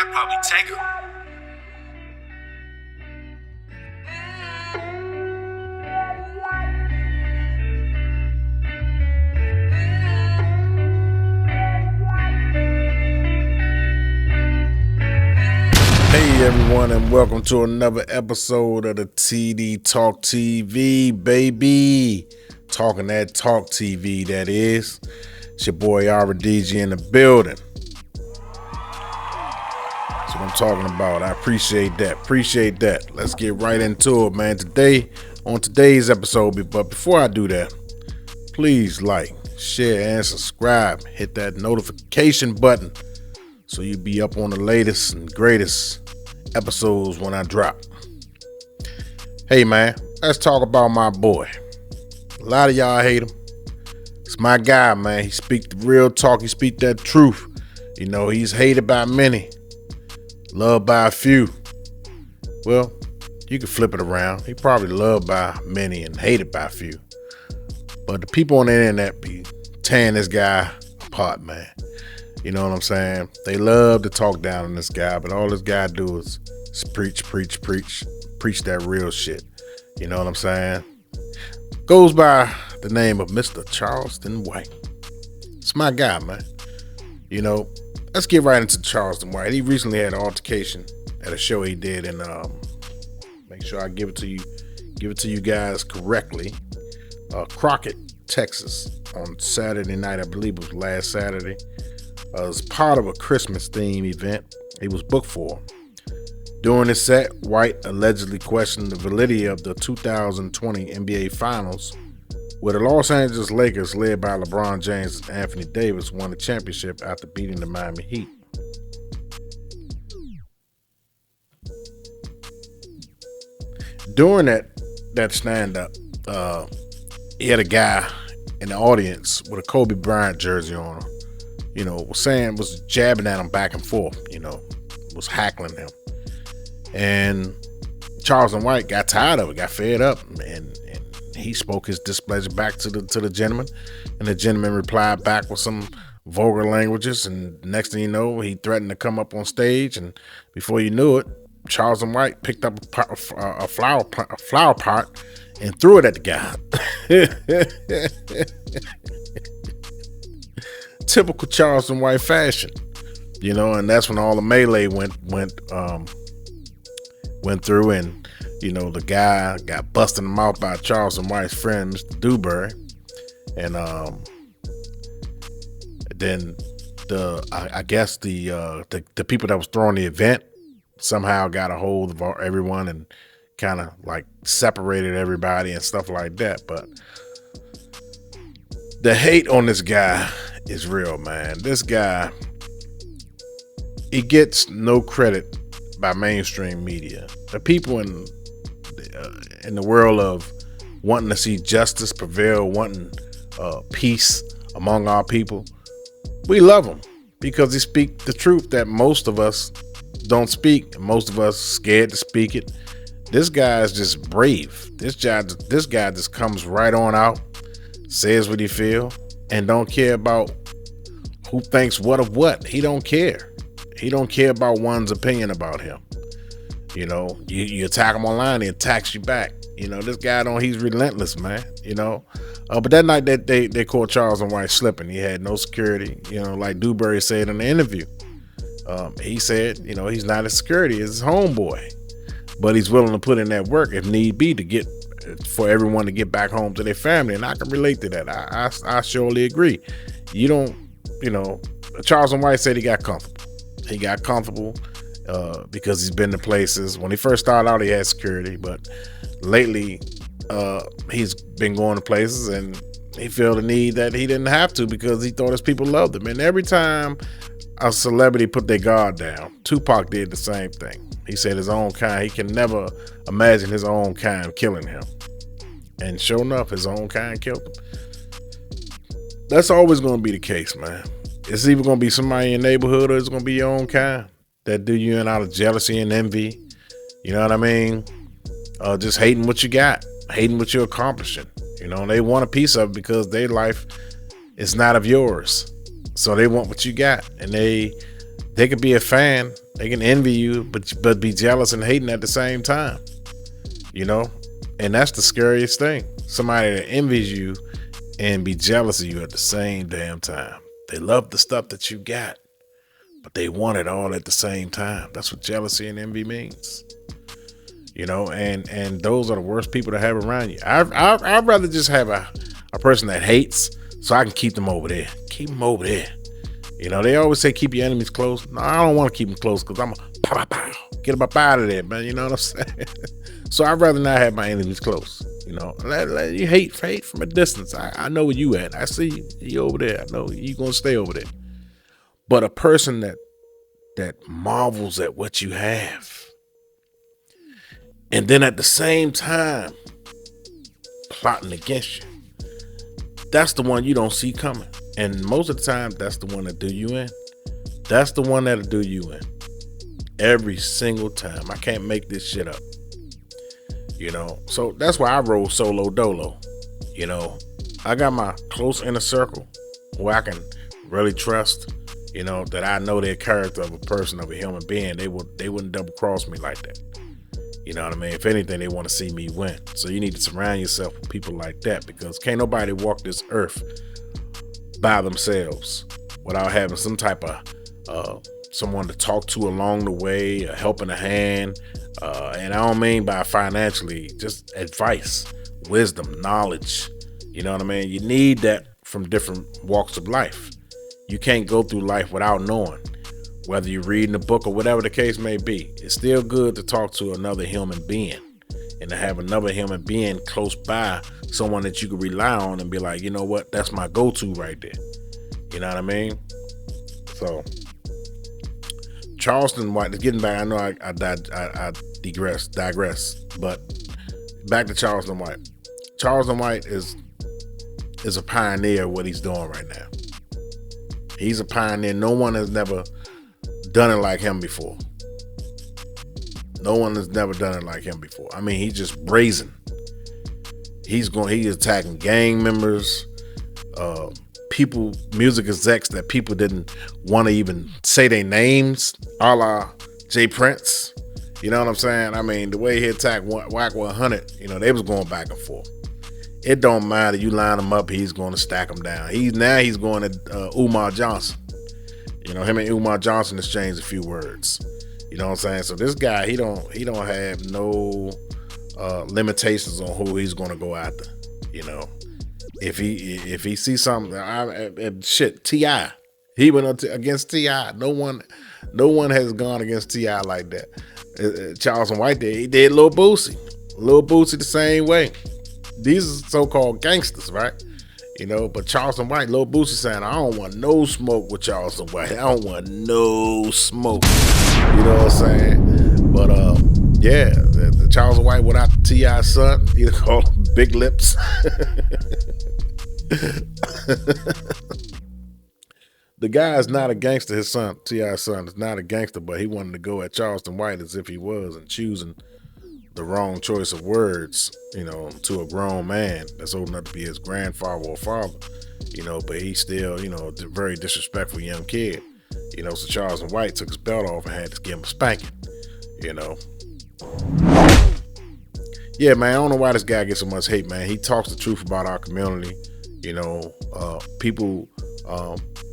That probably take him. Hey everyone, and welcome to another episode of the TD Talk TV, baby. Talking that Talk TV, that is. It's your boy RDG in the building. That's what I'm talking about. I appreciate that. Let's get right into it, man. On today's episode, but before I do that, please like, share, and subscribe. Hit that notification button so you be up on the latest and greatest episodes when I drop. Hey man, let's talk about my boy. A lot of y'all hate him. It's my guy, man. He speak the real talk. He speak that truth. You know, he's hated by many, loved by a few. Well, you can flip it around. He probably loved by many and hated by a few. But the people on the internet be tearing this guy apart, man. You know what I'm saying? They love to talk down on this guy, but all this guy do is preach that real shit. You know what I'm saying? Goes by the name of Mr. Charleston White. It's my guy, man. You know, let's get right into Charleston White. He recently had an altercation at a show he did in, make sure I give it to you guys correctly, Crockett, Texas, on Saturday night. I believe it was last Saturday. As part of a Christmas theme event he was booked for. During his set, White allegedly questioned the validity of the 2020 NBA Finals, where the Los Angeles Lakers, led by LeBron James and Anthony Davis, won the championship after beating the Miami Heat. During that stand-up, he had a guy in the audience with a Kobe Bryant jersey on him. You know, was jabbing at him back and forth, you know, was hackling him. And Charleston White got tired of it, got fed up, and he spoke his displeasure back to the gentleman. And the gentleman replied back with some vulgar languages. And next thing you know, he threatened to come up on stage. And before you knew it, Charleston White picked up a flower pot and threw it at the guy. Typical Charleston White fashion, you know, and that's when all the melee went through, and you know, the guy got busted in the mouth by Charleston White's friend, Mr. Dewberry, and then I guess the people that was throwing the event somehow got a hold of everyone and kind of like separated everybody and stuff like that. But the hate on this guy is real, man. This guy, he gets no credit by mainstream media. The people in the world of wanting to see justice prevail, wanting peace among our people, we love him because he speaks the truth that most of us don't speak, and most of us scared to speak it. This guy is just brave. This guy just comes right on out, says what he feel, and don't care about who thinks what of what. He don't care. He don't care about one's opinion about him. You know, you attack him online, he attacks you back. You know, this guy he's relentless, man. You know, but that night that they caught Charleston White slipping. He had no security. You know, like Dewberry said in the interview. He said, you know, he's not a security, he's his homeboy, but he's willing to put in that work if need be for everyone to get back home to their family. And I can relate to that. I surely agree. You know, Charleston White said he got comfortable. He got comfortable because he's been to places. When he first started out, he had security, but lately he's been going to places and he felt the need that he didn't have to because he thought his people loved him. And every time a celebrity put their guard down, Tupac did the same thing. He said his own kind, he can never imagine his own kind killing him. And sure enough, his own kind killed him. That's always going to be the case, man. It's either going to be somebody in your neighborhood or it's going to be your own kind that do you in out of jealousy and envy. You know what I mean? Just hating what you got, hating what you're accomplishing. You know, they want a piece of it because their life is not of yours. So they want what you got, and they They could be a fan, they can envy you, but be jealous and hating at the same time. You know, and that's the scariest thing. Somebody that envies you and be jealous of you at the same damn time. They love the stuff that you got, but they want it all at the same time. That's what jealousy and envy means. You know, and those are the worst people to have around you. I'd rather just have a person that hates, so I can keep them over there. Keep them over there. You know, they always say keep your enemies close. No, I don't want to keep them close because I'm a pow, pow, pow. Get them up out of there, man. You know what I'm saying? So I'd rather not have my enemies close. You know, let you hate from a distance. I know where you at. I see you over there. I know you gonna stay over there. But a person that marvels at what you have, and then at the same time plotting against you, that's the one you don't see coming. And most of the time, that's the one that do you in. That's the one that'll do you in. Every single time. I can't make this shit up. You know, so that's why I roll solo dolo. You know, I got my close inner circle where I can really trust, you know, that I know their character of a person, of a human being. They wouldn't double cross me like that. You know what I mean? If anything, they want to see me win. So you need to surround yourself with people like that, because can't nobody walk this earth by themselves without having some type of someone to talk to along the way, a helping a hand. And I don't mean by financially, just advice, wisdom, knowledge. You know what I mean? You need that from different walks of life. You can't go through life without knowing. Whether you're reading a book or whatever the case may be, it's still good to talk to another human being and to have another human being close by, someone that you can rely on and be like, you know what, that's my go-to right there. You know what I mean? So Charleston White, getting back, I know I digress, but back to Charleston White. Charleston White is a pioneer of what he's doing right now. He's a pioneer. No one has never done it like him before. No one has never done it like him before. I mean, he's just brazen. He's attacking gang members, people, music execs that people didn't want to even say their names, a la Jay Prince. You know what I'm saying? I mean, the way he attacked Whack 100, you know, they was going back and forth. It don't matter. You line him up, he's going to stack him down. He's going to Umar Johnson. You know, him and Umar Johnson exchanged a few words. You know what I'm saying? So this guy, he don't have no limitations on who he's going to go after. You know, if he sees something, shit, T.I. He went up against T.I. No one has gone against T.I. like that. Charleston White did. He did Lil Boosie. Lil Boosie the same way. These are so-called gangsters, right? You know, but Charleston White, Lil Boosie saying, I don't want no smoke with Charleston White. I don't want no smoke. You know what I'm saying? But yeah, the Charleston White without the T.I.'s son, you call him Big Lips. The guy is not a gangster. His son, T.I.'s son, is not a gangster, but he wanted to go at Charleston White as if he was, and choosing the wrong choice of words, you know, to a grown man that's old enough to be his grandfather or father, you know, but he's still, you know, a very disrespectful young kid, you know. So Charleston White took his belt off and had to give him a spanking, you know. Yeah, man, I don't know why this guy gets so much hate, man. He talks the truth about our community, you know. People,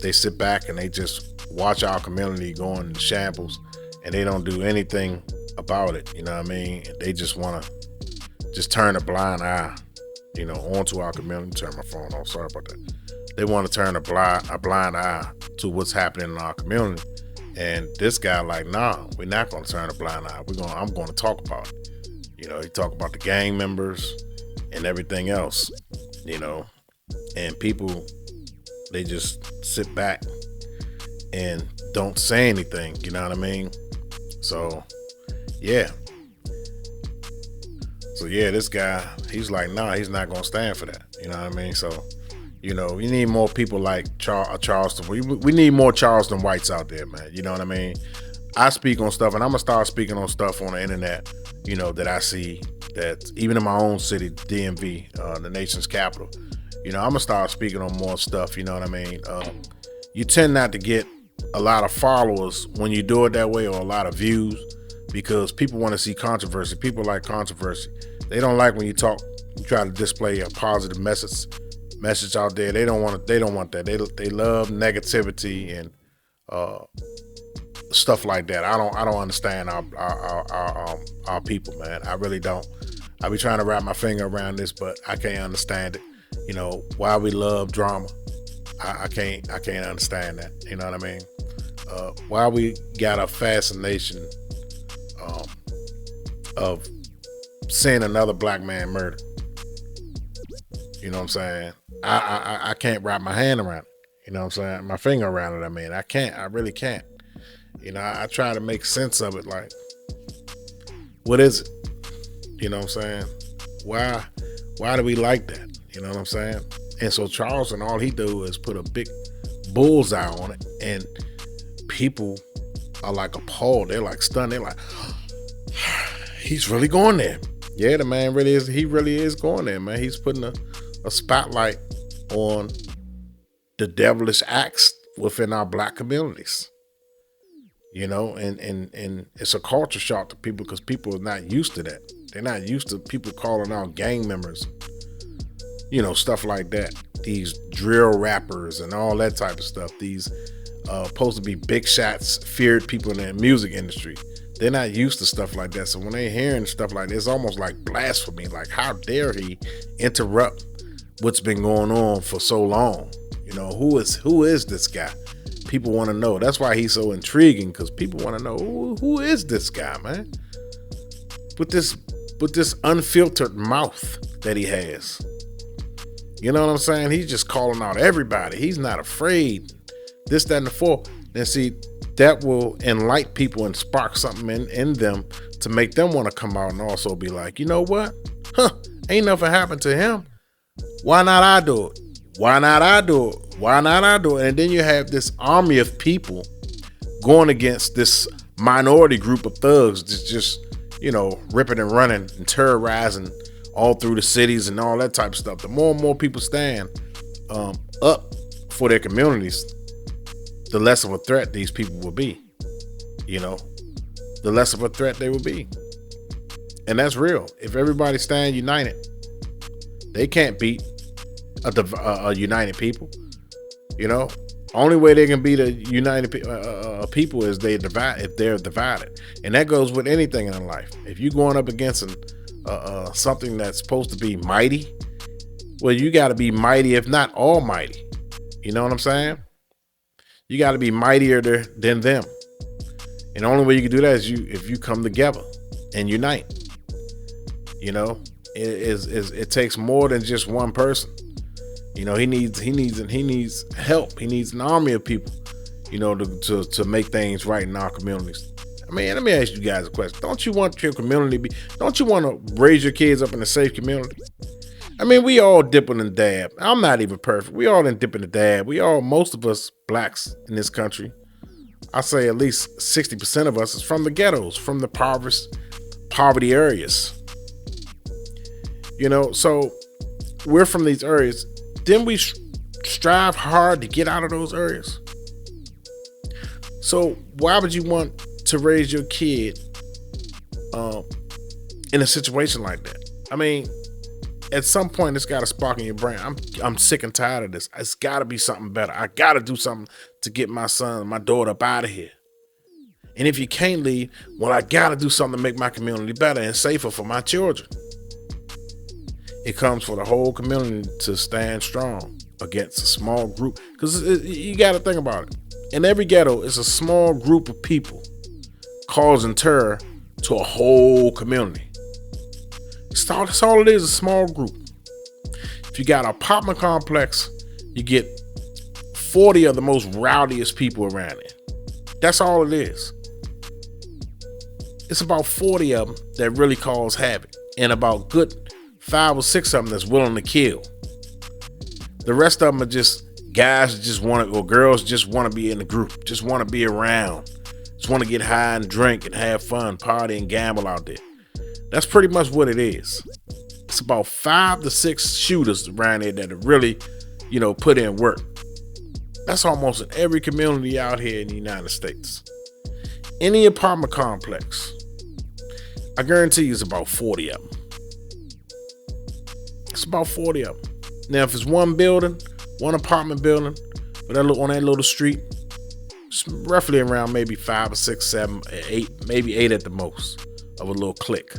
they sit back and they just watch our community going in shambles, and they don't do anything about it. You know what I mean? They just want to just turn a blind eye, you know, onto our community. Turn my phone off. Sorry about that. They want to turn a blind eye to what's happening in our community. And this guy, like, nah, we're not going to turn a blind eye. I'm going to talk about it. You know, he talk about the gang members and everything else, you know, and people, they just sit back and don't say anything. You know what I mean? So, yeah. So yeah, this guy, he's like, nah, he's not gonna stand for that. You know what I mean? So, you know, you need more people like Charleston. We need more Charleston Whites out there, man. You know what I mean? I speak on stuff, and I'm gonna start speaking on stuff on the internet, you know, that I see, that even in my own city, DMV, the nation's capital, you know, I'm gonna start speaking on more stuff. You know what I mean? You tend not to get a lot of followers when you do it that way, or a lot of views, because people want to see controversy. People like controversy. They don't like when you try to display a positive message out there. They don't want that. They love negativity and stuff like that. I don't understand our people, man. I really don't. I be trying to wrap my finger around this, but I can't understand it. You know, why we love drama. I can't understand that. You know what I mean? Why we got a fascination of seeing another black man murdered. You know what I'm saying? I can't wrap my hand around it. You know what I'm saying? My finger around it. I mean, I can't. I really can't. You know, I try to make sense of it. Like, what is it? You know what I'm saying? Why do we like that? You know what I'm saying? And so Charleston, all he do is put a big bullseye on it, and people are like appalled. They're like stunned. They're like, he's really going there. Yeah, the man really is. He really is going there, man. He's putting a spotlight on the devilish acts within our black communities. You know, and it's a culture shock to people because people are not used to that. They're not used to people calling out gang members, you know, stuff like that. These drill rappers and all that type of stuff. These supposed to be big shots, feared people in the music industry. They're not used to stuff like that. So when they're hearing stuff like this, it's almost like blasphemy. Like, how dare he interrupt what's been going on for so long? You know, who is this guy? People want to know. That's why he's so intriguing, because people want to know who is this guy, man? With this unfiltered mouth that he has. You know what I'm saying? He's just calling out everybody. He's not afraid. This, that, and the fourth. And see, that will enlighten people and spark something in them to make them want to come out and also be like, you know what? Ain't nothing happened to him. Why not I do it? Why not I do it? Why not I do it? And then you have this army of people going against this minority group of thugs that's just, you know, ripping and running and terrorizing all through the cities and all that type of stuff. The more and more people stand up for their communities, the less of a threat these people will be. You know, the less of a threat they will be. And that's real. If everybody stand united, they can't beat a united people. You know, only way they can beat a united people is if they're divided. And that goes with anything in life. If you're going up against something that's supposed to be mighty, well, you got to be mighty, if not almighty. You know what I'm saying? You got to be mightier than them. And the only way you can do that is if you come together and unite. You know, it takes more than just one person. You know, he needs help. He needs an army of people, you know, to make things right in our communities. I mean, let me ask you guys a question. Don't you want your community don't you want to raise your kids up in a safe community? I mean, we all dip in the dab. I'm not even perfect. We all dip in the dab. Most of us blacks in this country, I say at least 60% of us is from the ghettos, from the poverty areas. You know, so we're from these areas. Then we strive hard to get out of those areas. So why would you want to raise your kid in a situation like that? I mean, at some point, it's got to spark in your brain. I'm sick and tired of this. It's got to be something better. I got to do something to get my son, my daughter up out of here. And if you can't leave, well, I got to do something to make my community better and safer for my children. It comes for the whole community to stand strong against a small group. Because you got to think about it. In every ghetto, it's a small group of people causing terror to a whole community. That's all it is, a small group. If you got an apartment complex, you get 40 of the most rowdiest people around it. That's all it is. It's about 40 of them that really cause havoc, and about good 5 or 6 of them that's willing to kill. The rest of them are just guys that just want to, or girls just want to be in the group, just want to be around, just want to get high and drink and have fun, party and gamble out there. That's pretty much what it is. It's about 5 to 6 shooters around here that have really, you know, put in work. That's almost in every community out here in the United States. Any apartment complex, I guarantee you it's about 40 of them. It's about 40 of them. Now, if it's one building, one apartment building, but on that little street, it's roughly around maybe 5 or 6, 7, 8, maybe 8 at the most of a little clique.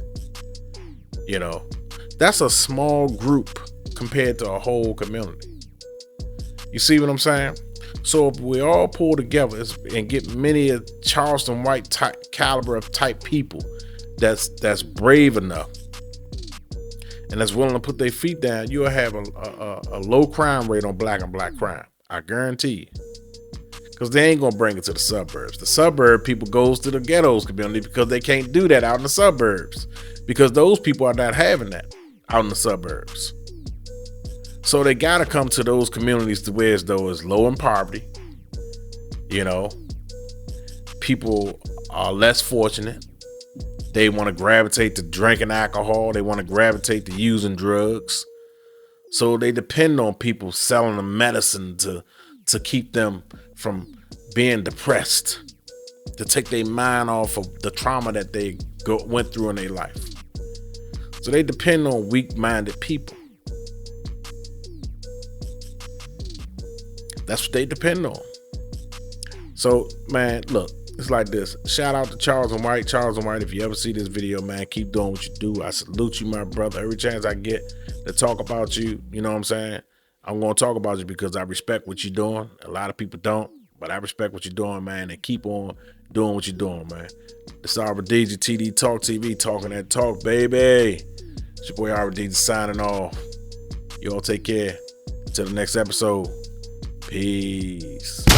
You know, that's a small group compared to a whole community. You see what I'm saying? So if we all pull together and get many of Charleston White type caliber of type people that's brave enough and that's willing to put their feet down, you'll have a low crime rate on black and black crime. I guarantee you. Because they ain't gonna bring it to the suburbs. The suburb people goes to the ghettos community because they can't do that out in the suburbs. Because those people are not having that out in the suburbs. So they gotta come to those communities to where as though it's low in poverty. You know, people are less fortunate. They want to gravitate to drinking alcohol. They want to gravitate to using drugs. So they depend on people selling them medicine to keep them from being depressed, to take their mind off of the trauma that they went through in their life. So they depend on weak-minded people. That's what they depend on. So, man, look, it's like this. Shout out to Charleston White. Charleston White, if you ever see this video, man, keep doing what you do. I salute you, my brother. Every chance I get to talk about you, you know what I'm saying? I'm going to talk about you because I respect what you're doing. A lot of people don't, but I respect what you're doing, man, and keep on doing what you're doing, man. It's RDJ TD Talk TV, talking that talk, baby. It's your boy RDJ signing off. You all take care. Until the next episode. Peace.